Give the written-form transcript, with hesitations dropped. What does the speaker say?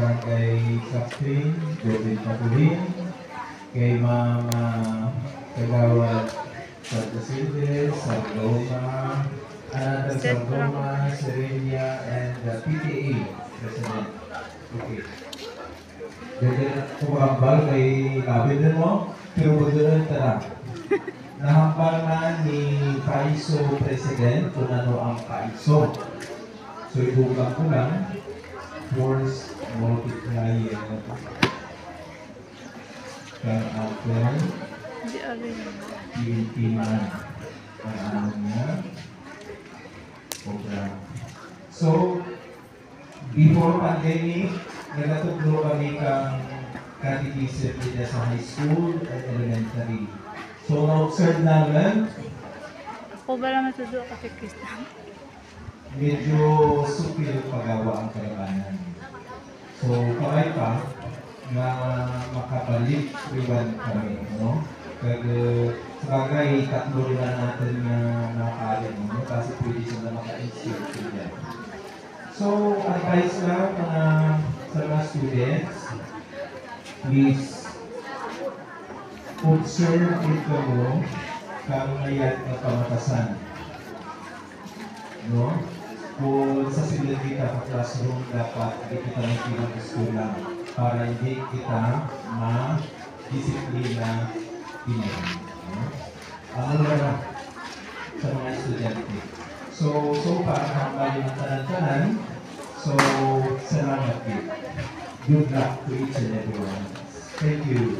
Barangay Captain, Jovin Patulin, kay Mama Kagawad Santa Silvia, Sardoma, Ananda Sardoma, Serenia, and the PTA President. Okay. Jadi kumambal kay labin mo, pero buduran tara. Nahambal na ni Paiso President kung ano ang Paiso. So ibugang ko lang, force multiplier kang apple, pintiman ang ano niya, program. So, before pandemic, nagatuglo kami kang catechism dito sa high school at elementary. So, na-observe namin, ako ba naman ito doon kasi Kristan? medyo supil pagawa ang kalabanan. So, kamay pa na makabalik iwan kami, no? Kaya sabagay, tatlo rin na natin na nakakalit, no? Kasi pwede sila maka-insert sila. So, advice lang sa mga students, please observe ito mo kang mayat na pamatasan. No? Kung sa silid kita sa classroom, dapat hindi kita magpinag-school lang para hindi kita ma-disiplina pinag. No? Ano na sa mga estudyante. So far, hanggang yung tanan-tanan. So, salamat din. Good luck to each and everyone. Thank you.